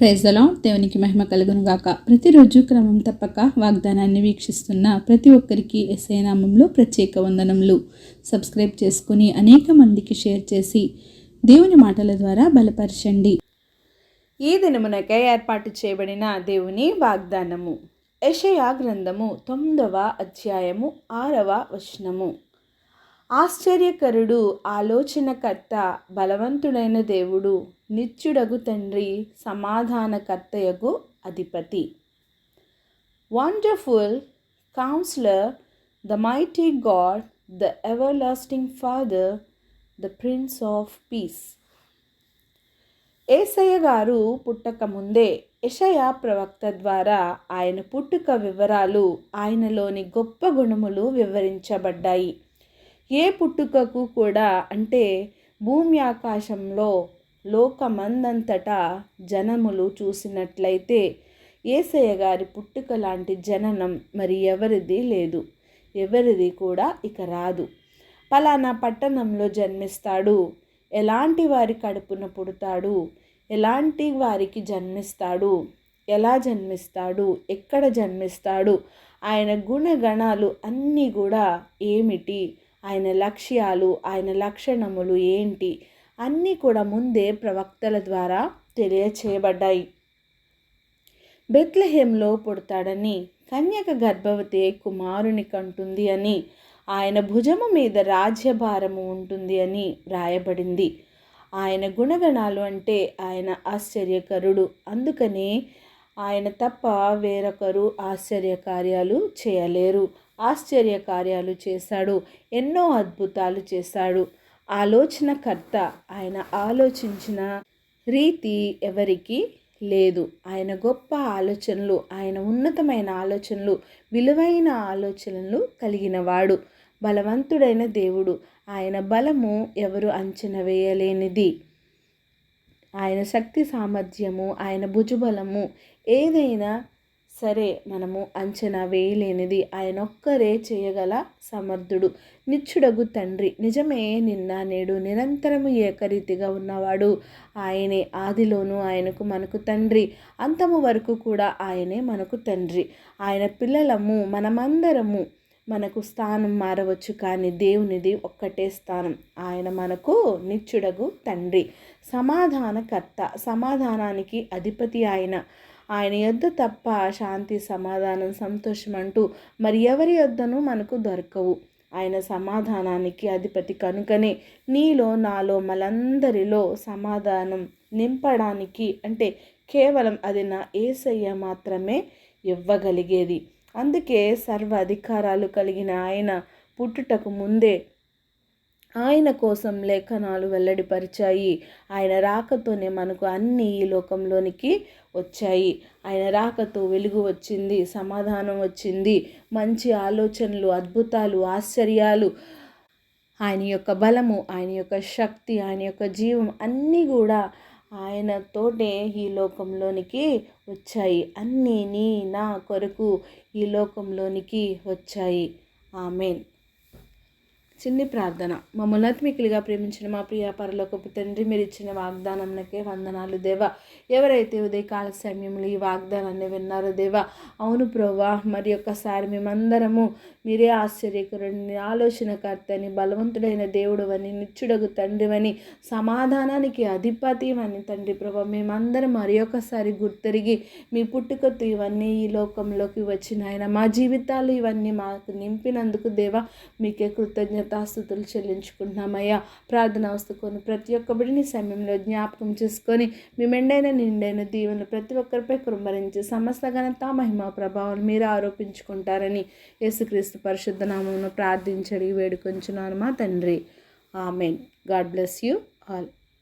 Praise the lord. దేవునికి మహిమ కలుగును గాక. ప్రతిరోజు క్రమం తప్పక వాగ్దానాన్ని వీక్షిస్తున్న ప్రతి ఒక్కరికి యేసయ్య నామములో ప్రత్యేక వందనములు. సబ్స్క్రైబ్ చేసుకుని అనేక మందికి షేర్ చేసి దేవుని మాటల ద్వారా బలపరచండి. ఈ దినమునకై ఏర్పాటు చేయబడిన దేవుని వాగ్దానము యెషయా గ్రంథము 9వ అధ్యాయము 6వ వచనము. ఆశ్చర్యకరుడు, ఆలోచనకర్త, బలవంతుడైన దేవుడు, నిత్యుడగు తండ్రి, సమాధానకర్తయగు అధిపతి. Wonderful counsellor, the mighty God, the everlasting father, the prince of peace. Yesayya garu పుట్టక ముందే యెషయా ప్రవక్త ద్వారా ఆయన పుట్టుక వివరాలు, ఆయనలోని గొప్ప గుణములు వివరించబడ్డాయి. ఏ పుట్టుకకు కూడా, అంటే భూమి ఆకాశంలో లోకమందంతటా జనములు చూసినట్లయితే యేసయ్య గారి పుట్టుక లాంటి జననం మరి ఎవరిది లేదు, ఎవరిది కూడా ఇక రాదు. పలానా పట్టణంలో జన్మిస్తాడు, ఎలాంటి వారి కడుపున పుడతాడు, ఎలాంటి వారికి జన్మిస్తాడు, ఎలా జన్మిస్తాడు, ఎక్కడ జన్మిస్తాడు, ఆయన గుణగణాలు అన్నీ కూడా ఏమిటి, ఆయన లక్ష్యాలు, ఆయన లక్షణములు ఏంటి, అన్నీ కూడా ముందే ప్రవక్తల ద్వారా తెలియచేయబడ్డాయి. బెత్లెహేంలో పుడతాడని, కన్యక గర్భవతి కుమారుని కంటుంది అని, ఆయన భుజము మీద రాజ్యభారము ఉంటుంది అని వ్రాయబడింది. ఆయన గుణగణాలు అంటే ఆయన ఆశ్చర్యకరుడు. అందుకనే ఆయన తప్ప వేరొకరు ఆశ్చర్యకార్యాలు చేయలేరు. ఆశ్చర్యకార్యాలు చేశాడు, ఎన్నో అద్భుతాలు చేశాడు. ఆలోచనకర్త, ఆయన ఆలోచించిన రీతి ఎవరికి లేదు. ఆయన గొప్ప ఆలోచనలు, ఆయన ఉన్నతమైన ఆలోచనలు, విలువైన ఆలోచనలు కలిగినవాడు. బలవంతుడైన దేవుడు, ఆయన బలము ఎవరు అంచనా వేయలేనిది. ఆయన శక్తి సామర్థ్యము, ఆయన భుజబలము ఏదైనా సరే మనము అంచనా వేయలేనిది. ఆయన ఒక్కరే చేయగల సమర్థుడు. నిత్యుడగు తండ్రి, నిజమే, నిన్న నేడు నిరంతరము ఏకరీతిగా ఉన్నవాడు ఆయనే. ఆదిలోనూ ఆయనకు మనకు తండ్రి, అంతము వరకు కూడా ఆయనే మనకు తండ్రి. ఆయన పిల్లలము మనమందరము. మనకు స్థానం మారవచ్చు, కానీ దేవునిది ఒక్కటే స్థానం. ఆయన మనకు నిత్యుడగు తండ్రి, సమాధానకర్త, సమాధానానికి అధిపతి. ఆయన యొద్ద తప్ప శాంతి, సమాధానం, సంతోషం అంటూ మరి ఎవరి యొద్దనూ మనకు దొరకవు. ఆయన సమాధానానికి అధిపతి కనుకనే నీలో, నాలో, మనందరిలో సమాధానం నింపడానికి, అంటే కేవలం అది నా యేసయ్య మాత్రమే ఇవ్వగలిగేది. అందుకే సర్వ అధికారాలు కలిగిన ఆయన పుట్టుటకు ముందే ఆయన కోసం లేఖనాలు వెల్లడిపరిచాయి. ఆయన రాకతోనే మనకు అన్నీ ఈ లోకంలోనికి వచ్చాయి. ఆయన రాకతో వెలుగు వచ్చింది, సమాధానం వచ్చింది, మంచి ఆలోచనలు, అద్భుతాలు, ఆశ్చర్యాలు, ఆయన యొక్క బలము, ఆయన యొక్క శక్తి, ఆయన యొక్క జీవం అన్నీ కూడా ఆయనతోటే ఈ లోకంలోనికి వచ్చాయి. అన్నీ నీ నా కొరకు ఈ లోకంలోనికి వచ్చాయి. ఆమేన్. చిన్ని ప్రార్థన. మమ్మల్ని ఆత్మీకులుగా ప్రేమించిన మా ప్రియ పరలోకపు తండ్రి, మీరు ఇచ్చిన వాగ్దానంకే వందనాలు దేవా. ఎవరైతే ఉదయకాల సమయంలో ఈ వాగ్దానాన్ని విన్నారో దేవా, అవును ప్రభువా, మరి ఒక్కసారి మేమందరము మీరే ఆశ్చర్యకరుడిని, ఆలోచనకర్తని, బలవంతుడైన దేవుడు అని, నిత్యుడగు తండ్రివని, సమాధానానికి అధిపతి అని తండ్రి ప్రభా, మేమందరం మరి ఒకసారి గుర్తెరిగి మీ పుట్టుకతో ఇవన్నీ ఈ లోకంలోకి వచ్చిన ఆయన మా జీవితాలు ఇవన్నీ మాకు నింపినందుకు దేవా మీకే కృతజ్ఞతాస్తుతులు చెల్లించుకుంటున్నామయ్యా. ప్రార్థన వస్తుకొని ప్రతి ఒక్క బిడ్డని సమయంలో జ్ఞాపకం చేసుకొని మీ మెండైన నిండైన దీవెనలు ప్రతి ఒక్కరిపై కుమ్మరించి సమస్త ఘనత, మహిమ, ప్రభావం మీరు ఆరోపించుకుంటారని యేసుక్రీస్తు పరిశుద్ధ నామమున ప్రార్థించి వేడుకొంచున్నాను మా తండ్రి. Amen. God bless you all.